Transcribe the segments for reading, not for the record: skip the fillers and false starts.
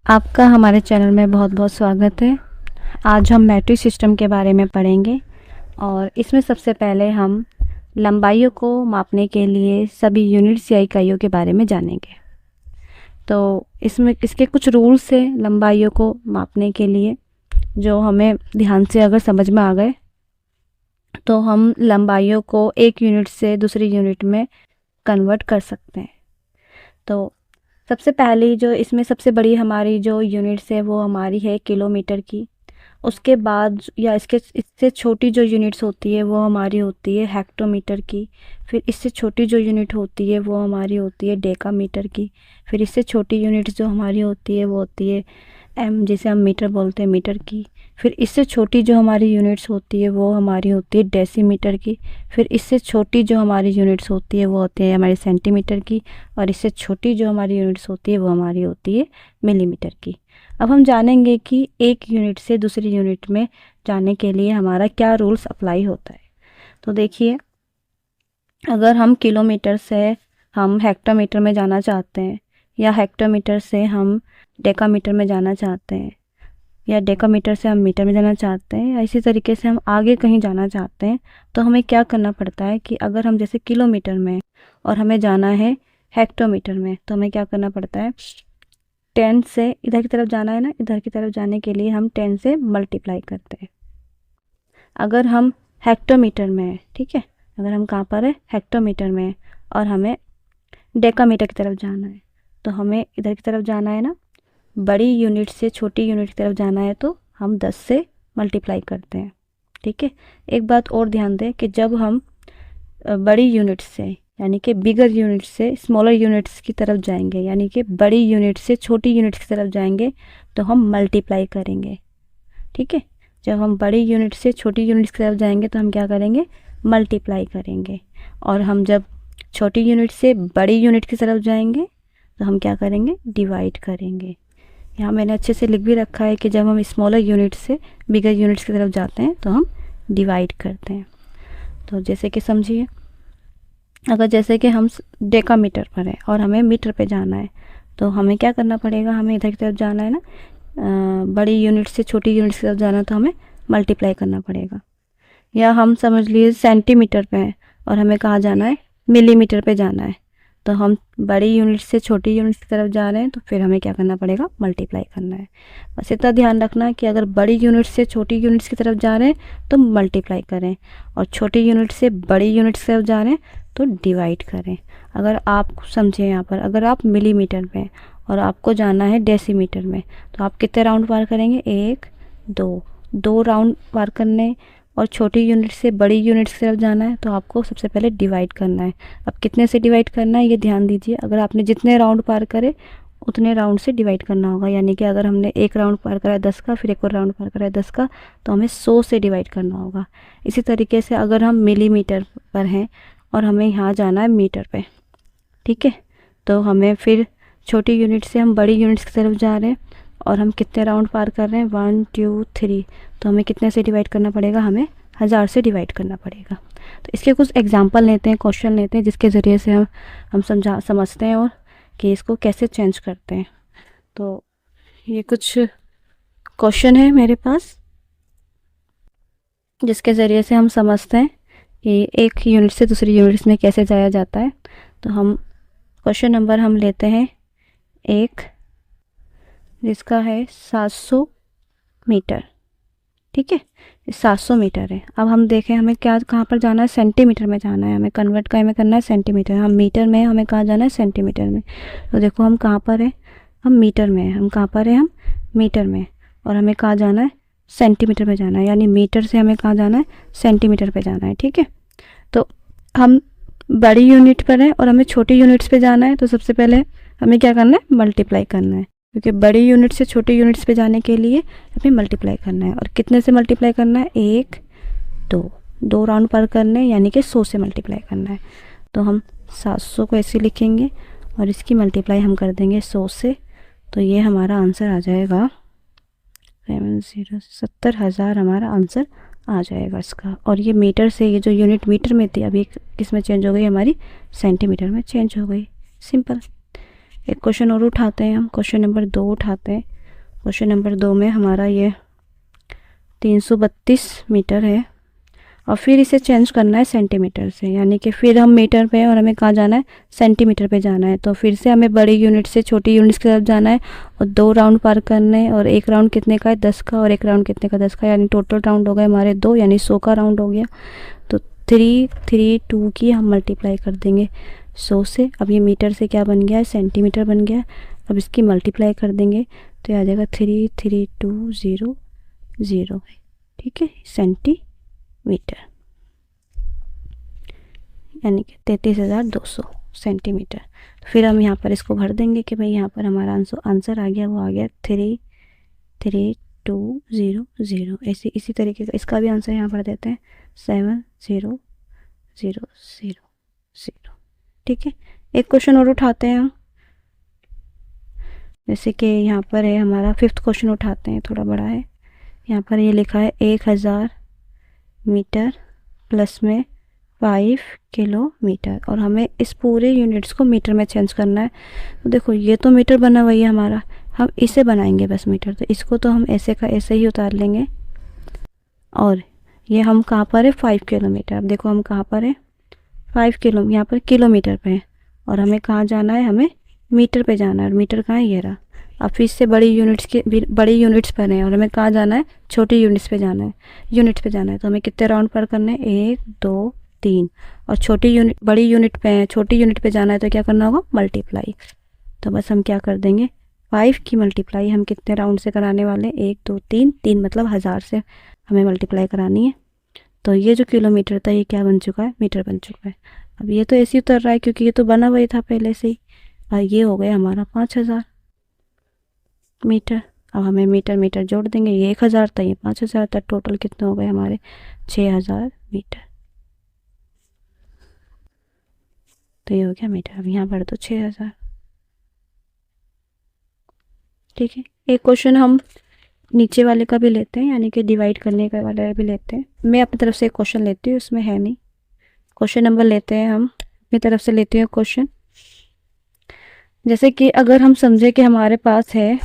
आपका हमारे चैनल में बहुत बहुत स्वागत है। आज हम मैट्रिक सिस्टम के बारे में पढ़ेंगे और इसमें सबसे पहले हम लंबाइयों को मापने के लिए सभी यूनिट्स या इकाइयों के बारे में जानेंगे। तो इसमें इसके कुछ रूल्स हैं लंबाइयों को मापने के लिए, जो हमें ध्यान से अगर समझ में आ गए तो हम लंबाइयों को एक यूनिट से दूसरी यूनिट में कन्वर्ट कर सकते हैं। तो सबसे पहली जो इसमें सबसे बड़ी हमारी जो यूनिट्स है वो हमारी है किलोमीटर की। उसके बाद या इससे छोटी जो यूनिट्स होती है वो हमारी होती है हेक्टोमीटर की। फिर इससे छोटी जो यूनिट होती है वो हमारी होती है डेकामीटर की। फिर इससे छोटी यूनिट जो हमारी होती है वो होती है एम, जिसे हम मीटर बोलते हैं, मीटर की। फिर इससे छोटी जो हमारी यूनिट्स होती है वो हमारी होती है डेसीमीटर की। फिर इससे छोटी जो हमारी यूनिट्स होती है वो होती है हमारी सेंटीमीटर की। और इससे छोटी जो हमारी यूनिट्स होती है वो हमारी होती है मिलीमीटर की। अब हम जानेंगे कि एक यूनिट से दूसरी यूनिट में जाने के लिए हमारा क्या रूल्स अप्लाई होता है। तो देखिए, अगर हम किलोमीटर से हम हेक्टोमीटर में जाना चाहते हैं, या हेक्टोमीटर से हम डेकामीटर में जाना चाहते हैं, या डेकामीटर से हम मीटर में जाना चाहते हैं, या इसी तरीके से हम आगे कहीं जाना चाहते हैं, तो हमें क्या करना पड़ता है कि अगर हम जैसे किलोमीटर में और हमें जाना है हेक्टोमीटर में, तो हमें क्या करना पड़ता है, 10 से इधर की तरफ जाना है ना, इधर की तरफ जाने के लिए हम 10 से मल्टीप्लाई करते हैं। अगर हम हेक्टोमीटर में है, ठीक है, अगर हम कहाँ पर है, हेक्टोमीटर में है, और हमें डेकामीटर की तरफ जाना है, तो हमें इधर की तरफ जाना है ना, बड़ी यूनिट से छोटी यूनिट की तरफ जाना है, तो हम 10 से मल्टीप्लाई करते हैं। ठीक है। एक बात और ध्यान दें कि जब हम बड़ी यूनिट से यानी कि बिगर यूनिट से स्मॉलर यूनिट्स की तरफ जाएंगे, यानी कि बड़ी यूनिट से छोटी यूनिट्स की तरफ जाएंगे, तो हम मल्टीप्लाई करेंगे। ठीक है। जब हम बड़ी यूनिट से छोटी यूनिट्स की तरफ जाएंगे तो हम क्या करेंगे, मल्टीप्लाई करेंगे। और हम जब छोटी यूनिट से बड़ी यूनिट की तरफ जाएंगे तो हम क्या करेंगे, डिवाइड करेंगे। यहाँ मैंने अच्छे से लिख भी रखा है कि जब हम स्मॉलर यूनिट से बिगर यूनिट्स की तरफ जाते हैं तो हम डिवाइड करते हैं। तो जैसे कि समझिए, अगर जैसे कि हम डेकामीटर पर है और हमें मीटर पे जाना है, तो हमें क्या करना पड़ेगा, हमें इधर की तरफ जाना है ना, बड़ी यूनिट से छोटी यूनिट की तरफ जाना है, तो हमें मल्टीप्लाई करना पड़ेगा। या हम समझ लीजिए सेंटीमीटर पे है और हमें कहाँ जाना है, मिलीमीटर पे जाना है, तो हम बड़ी यूनिट से छोटी यूनिट की तरफ जा रहे हैं, तो फिर हमें क्या करना पड़ेगा, मल्टीप्लाई करना है। बस इतना ध्यान रखना कि अगर बड़ी यूनिट से छोटी यूनिट्स की तरफ जा रहे हैं तो मल्टीप्लाई करें, और छोटी यूनिट से बड़ी यूनिट की तरफ जा रहे हैं तो डिवाइड करें। अगर आप समझें, यहाँ पर अगर आप मिलीमीटर में और आपको जाना है डेसीमीटर में, तो आप कितने राउंड पार करेंगे, 1 2 राउंड पार करने। और छोटी यूनिट से बड़ी यूनिट की तरफ जाना है तो आपको सबसे पहले डिवाइड करना है। अब कितने से डिवाइड करना है ये ध्यान दीजिए। अगर आपने जितने राउंड पार करे उतने राउंड से डिवाइड करना होगा। यानी कि अगर हमने एक राउंड पार करा है 10 का, फिर एक और राउंड पार करा है 10 का, तो हमें 100 से डिवाइड करना होगा। इसी तरीके से अगर हम मिलीमीटर पर हैं और हमें यहाँ जाना है मीटर पे, ठीक है, तो हमें फिर छोटी यूनिट से हम बड़ी यूनिट्स की तरफ जा रहे हैं और हम कितने राउंड पार कर रहे हैं, 1 2 3, तो हमें कितने से डिवाइड करना पड़ेगा, हमें 1000 से डिवाइड करना पड़ेगा। तो इसके कुछ एग्जांपल लेते हैं, क्वेश्चन लेते हैं, जिसके ज़रिए से हम समझते हैं और कि इसको कैसे चेंज करते हैं। तो ये कुछ क्वेश्चन है मेरे पास, जिसके ज़रिए से हम समझते हैं कि एक यूनिट से दूसरी यूनिट्स में कैसे जाया जाता है। तो हम क्वेश्चन नंबर हम लेते हैं 1, जिसका है 700 मीटर। ठीक है, 700 मीटर है। अब हम देखें हमें क्या, कहाँ पर जाना है, सेंटीमीटर में जाना है, हमें कन्वर्ट हमें करना है सेंटीमीटर। हम मीटर में, हमें कहाँ जाना है, सेंटीमीटर में। तो देखो हम कहाँ पर है, हम मीटर में है। हम कहाँ पर है, हम मीटर में, और हमें कहाँ जाना है, सेंटीमीटर में जाना है। यानी मीटर से हमें कहाँ जाना है, सेंटीमीटर पे जाना है। ठीक है, तो हम बड़ी यूनिट पर है और हमें छोटी यूनिट्स पे जाना है, तो सबसे पहले हमें क्या करना है, मल्टीप्लाई करना है, क्योंकि बड़ी यूनिट से छोटी यूनिट्स पे जाने के लिए हमें मल्टीप्लाई करना है। और कितने से मल्टीप्लाई करना है, 1 2 राउंड पार करने, यानी कि 100 से मल्टीप्लाई करना है। तो हम 700 को ऐसे लिखेंगे और इसकी मल्टीप्लाई हम कर देंगे 100 से, तो ये हमारा आंसर आ जाएगा 70,000 हमारा आंसर आ जाएगा इसका। और ये मीटर से, ये जो यूनिट मीटर में थी अभी किस में चेंज हो गई, हमारी सेंटीमीटर में चेंज हो गई। सिंपल। एक क्वेश्चन और उठाते हैं हम, क्वेश्चन नंबर 2 उठाते हैं। क्वेश्चन नंबर 2 में हमारा ये 332 मीटर है और फिर इसे चेंज करना है सेंटीमीटर से, यानी कि फिर हम मीटर पे हैं और हमें कहाँ जाना है, सेंटीमीटर पे जाना है। तो फिर से हमें बड़ी यूनिट से छोटी यूनिट्स की तरफ जाना है और 2 राउंड पार करने हैं। और एक राउंड कितने का है, 10 का, और एक राउंड कितने का, 10 का, यानी टोटल राउंड हो गए हमारे 2, यानी 100 का राउंड हो गया। तो 332 की हम मल्टीप्लाई कर देंगे 100 से। अब ये मीटर से क्या बन गया है, सेंटीमीटर बन गया। अब इसकी मल्टीप्लाई कर देंगे तो आ जाएगा 33200, ठीक है, सेंटीमीटर, यानी कि 33,200 सेंटीमीटर। फिर हम यहाँ पर इसको भर देंगे कि भाई यहाँ पर हमारा आंसर आ गया, वो आ गया 33200। ऐसे इसी तरीके का इसका भी आंसर यहाँ भर देते हैं 700000, ठीक है। एक क्वेश्चन और उठाते हैं हम, जैसे कि यहाँ पर है हमारा 5th क्वेश्चन उठाते हैं, थोड़ा बड़ा है। यहाँ पर ये लिखा है 1000 मीटर प्लस में 5 किलोमीटर, और हमें इस पूरे यूनिट्स को मीटर में चेंज करना है। तो देखो ये तो मीटर बना हुआ है हमारा, हम इसे बनाएंगे बस मीटर। तो इसको तो हम ऐसे का ऐसे ही उतार लेंगे। और ये हम कहाँ पर है, 5 किलोमीटर। अब देखो हम कहाँ पर है, 5 किलो, यहाँ पर किलोमीटर पे है और हमें कहाँ जाना है, हमें मीटर पे जाना है। और मीटर कहाँ है, ये रहा। अब फिर से बड़ी यूनिट्स पर हैं और हमें कहाँ जाना है, छोटी यूनिट्स पे जाना है, तो हमें कितने राउंड पर करने हैं, 1 2 3। और बड़ी यूनिट पे है, छोटी यूनिट पे जाना है तो क्या करना होगा, मल्टीप्लाई। तो बस हम क्या कर देंगे, 5 की मल्टीप्लाई हम कितने राउंड से कराने वाले हैं, 1 2 3, 3 मतलब 1000 से हमें मल्टीप्लाई करानी है। तो ये जो किलोमीटर था ये क्या बन चुका है, मीटर बन चुका है। अब ये तो ऐसे ही उतर रहा है क्योंकि ये तो बना हुआ ही था पहले से ही। और ये हो गया हमारा 5000 मीटर। अब हमें मीटर जोड़ देंगे, ये 1000 था, ये 5000 था, टोटल कितने हो गए हमारे, 6000 मीटर। तो ये हो गया मीटर। अब यहाँ पर तो 6000, ठीक है। एक क्वेश्चन हम नीचे वाले का भी लेते हैं, यानी कि डिवाइड करने का वाला भी लेते हैं। मैं अपनी तरफ से एक क्वेश्चन लेती हूँ, उसमें है नहीं। क्वेश्चन नंबर लेते हैं हम, अपनी तरफ से लेती हूँ क्वेश्चन। जैसे कि अगर हम समझे कि हमारे पास है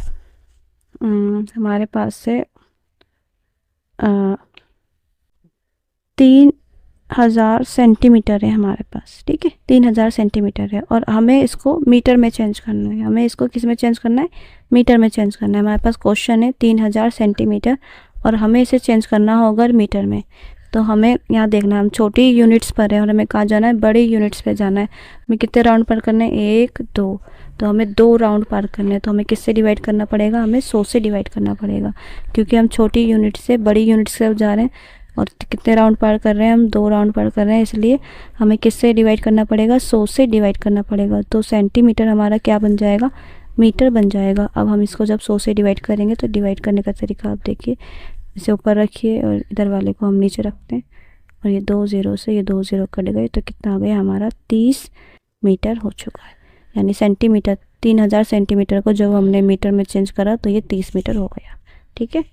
3000 सेंटीमीटर है हमारे पास, ठीक है, 3000 सेंटीमीटर है और हमें इसको मीटर में चेंज करना है। हमें इसको किस में चेंज करना है, मीटर में चेंज करना है। हमारे पास क्वेश्चन है 3000 सेंटीमीटर और हमें इसे चेंज करना होगा मीटर में। तो हमें यहाँ देखना है, हम छोटी यूनिट्स पर है और हमें कहाँ जाना है, बड़ी यूनिट्स पे जाना है। हमें कितने राउंड पार करने हैं, 1 2। तो हमें 2 राउंड पार करने हैं। तो हमें किससे डिवाइड करना पड़ेगा, हमें 100 से डिवाइड करना पड़ेगा, क्योंकि हम छोटी यूनिट से बड़ी यूनिट से जा रहे हैं। और कितने राउंड पार कर रहे हैं, हम 2 राउंड पार कर रहे हैं, इसलिए हमें किससे डिवाइड करना पड़ेगा, 100 से डिवाइड करना पड़ेगा। तो सेंटीमीटर हमारा क्या बन जाएगा, मीटर बन जाएगा। अब हम इसको जब 100 से डिवाइड करेंगे तो डिवाइड करने का तरीका आप देखिए, इसे ऊपर रखिए और इधर वाले को हम नीचे रखते हैं और ये 2 0 से ये 2 0 कट गए। तो कितना आ गया हमारा, 30 मीटर हो चुका है। यानी सेंटीमीटर, 3000 सेंटीमीटर को जब हमने मीटर में चेंज करा तो ये 30 मीटर हो गया, ठीक है।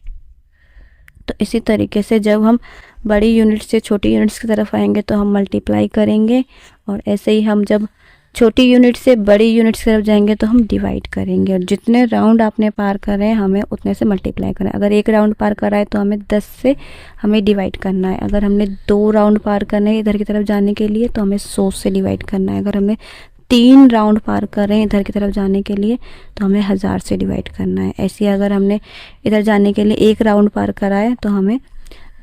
तो इसी तरीके से जब हम बड़ी यूनिट से छोटी यूनिट्स की तरफ आएंगे तो हम मल्टीप्लाई करेंगे, और ऐसे ही हम जब छोटी यूनिट से बड़ी यूनिट्स की तरफ जाएंगे तो हम डिवाइड करेंगे। और जितने राउंड आपने पार करे हैं हमें उतने से मल्टीप्लाई करना है। अगर 1 राउंड पार करा है तो हमें 10 से हमें डिवाइड करना है। अगर हमने 2 राउंड पार करने हैं इधर की तरफ जाने के लिए तो हमें 100 से डिवाइड करना है। अगर हमने 3 राउंड पार कर रहे हैं इधर की तरफ जाने के लिए तो हमें 1000 से डिवाइड करना है। ऐसे अगर हमने इधर जाने के लिए 1 राउंड पार करा है तो हमें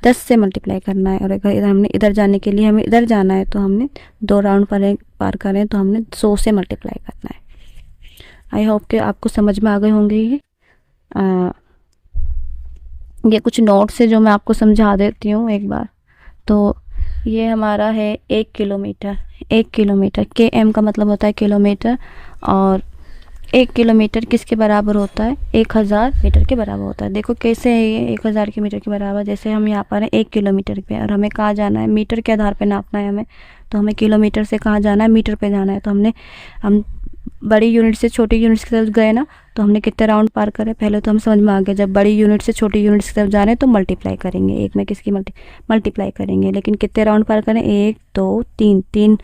10 से मल्टीप्लाई करना है। और अगर हमने इधर जाने के लिए हमें इधर जाना है तो हमने 2 राउंड पार करें तो हमने 100 से मल्टीप्लाई करना है। आई होप कि आपको समझ में आ गए होंगे ये कुछ नोट्स है जो मैं आपको समझा देती हूँ एक बार। तो ये हमारा है 1 किलोमीटर। 1 किलोमीटर के एम का मतलब होता है किलोमीटर, और 1 किलोमीटर किसके बराबर होता है, 1000 मीटर के बराबर होता है। देखो कैसे है ये 1000 के मीटर के बराबर। जैसे हम यहाँ पर हैं 1 किलोमीटर पे और हमें कहाँ जाना है, मीटर के आधार पे नापना है हमें। तो हमें किलोमीटर से कहाँ जाना है, मीटर पे जाना है। तो हम बड़ी यूनिट से छोटी यूनिट्स की तरफ गए ना, तो हमने कितने राउंड पार करे, पहले तो हम समझ में आ गया। जब बड़ी यूनिट से छोटी यूनिट्स की तरफ जा रहे हैं तो मल्टीप्लाई करेंगे, एक में किसकी मल्टीप्लाई करेंगे। लेकिन कितने राउंड पार करें, 1 2 3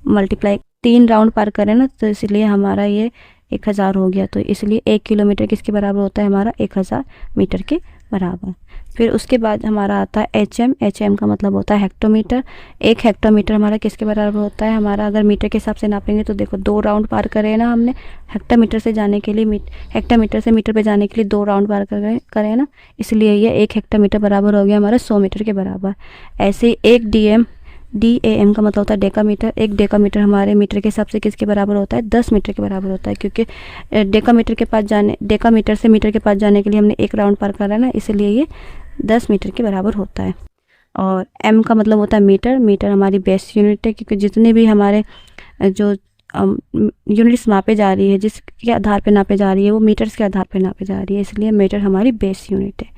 मल्टीप्लाई 3 राउंड पार करें ना, तो इसलिए हमारा ये 1000 हो गया, तो इसलिए 1 किलोमीटर किसके बराबर होता है हमारा 1000 मीटर के बराबर। फिर उसके बाद हमारा आता है एचएम। एचएम का मतलब होता है हेक्टोमीटर। 1 हेक्टोमीटर हमारा किसके बराबर होता है हमारा, अगर मीटर के हिसाब से नापेंगे तो देखो 2 राउंड पार करे ना हमने, हेक्टोमीटर से जाने के लिए हेक्टोमीटर से मीटर पे जाने के लिए 2 राउंड पार करे ना, इसलिए ये 1 हेक्टोमीटर बराबर हो गया हमारा 100 मीटर के बराबर। ऐसे ही 1 डीएम, DAM का मतलब होता है डेकामीटर। 1 डेकामीटर हमारे मीटर के हिसाब से किसके बराबर होता है 10 मीटर के बराबर होता है, क्योंकि डेकामीटर से मीटर के पास जाने के लिए हमने 1 राउंड पार करा है ना, इसलिए ये 10 मीटर के बराबर होता है। और M का मतलब होता है मीटर। मीटर हमारी बेस यूनिट है, क्योंकि जितने भी हमारे जो यूनिट्स नापे जा रही है, जिसके आधार पे नापे जा रही है वो मीटर्स के आधार पे नापे जा रही है, इसलिए मीटर हमारी बेस यूनिट है।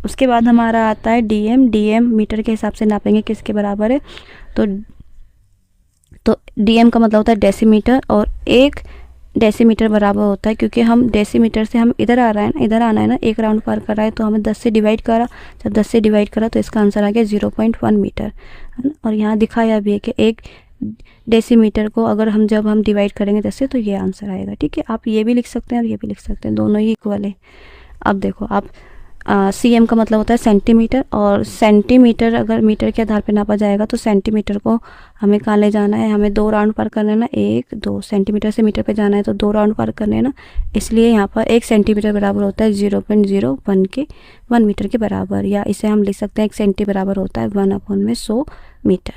उसके बाद हमारा आता है डीएम। डीएम मीटर के हिसाब से नापेंगे किसके बराबर है, तो डीएम का मतलब होता है डेसीमीटर, और 1 डेसीमीटर बराबर होता है, क्योंकि हम डेसीमीटर से हम इधर आ रहा है ना, इधर आना है ना, 1 राउंड पार कर रहा है, तो हमें 10 से डिवाइड करा, जब 10 से डिवाइड करा तो इसका आंसर आ गया 0.1 मीटर, है ना। और यहाँ दिखाया भी है कि 1 डेसीमीटर को अगर जब हम डिवाइड करेंगे 10 से तो ये आंसर आएगा। ठीक है, आप ये भी लिख सकते हैं और ये भी लिख सकते हैं, दोनों ही इक्वल है। अब देखो आप CM का मतलब होता है सेंटीमीटर, और सेंटीमीटर अगर मीटर के आधार पे नापा जाएगा तो सेंटीमीटर को हमें कहाँ ले जाना है, हमें 2 राउंड पार करना है ना, 1 2 सेंटीमीटर से मीटर पे जाना है तो 2 राउंड पार करने हैं ना, इसलिए यहाँ पर 1 सेंटीमीटर बराबर होता है 0.01 के 1 मीटर के बराबर, या इसे हम लिख सकते हैं 1 सेंटी बराबर होता है 1/100 मीटर।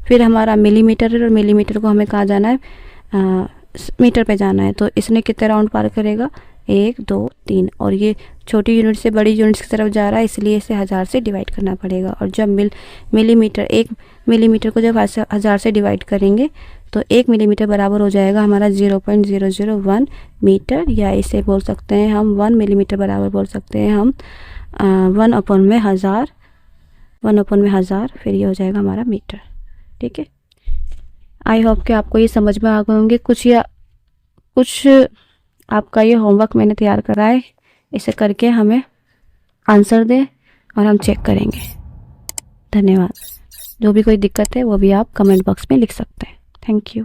फिर हमारा मिलीमीटर है, और मिलीमीटर को हमें कहाँ जाना है मीटर पे जाना है, तो इसने कितने राउंड पार करेगा 1 2 3, और ये छोटी यूनिट से बड़ी यूनिट्स की तरफ जा रहा है, इसलिए इसे 1000 से डिवाइड करना पड़ेगा। और जब मिलीमीटर 1 मिलीमीटर को जब 1000 से डिवाइड करेंगे तो 1 मिलीमीटर बराबर हो जाएगा हमारा 0.001 मीटर, या इसे बोल सकते हैं हम 1 मिलीमीटर बराबर बोल सकते हैं हम 1/1000, 1/1000, फिर ये हो जाएगा हमारा मीटर। ठीक है, आई होप कि आपको ये समझ में आ गए होंगे। कुछ आपका ये होमवर्क मैंने तैयार करा है, इसे करके हमें आंसर दें और हम चेक करेंगे। धन्यवाद। जो भी कोई दिक्कत है वो भी आप कमेंट बॉक्स में लिख सकते हैं। Thank you.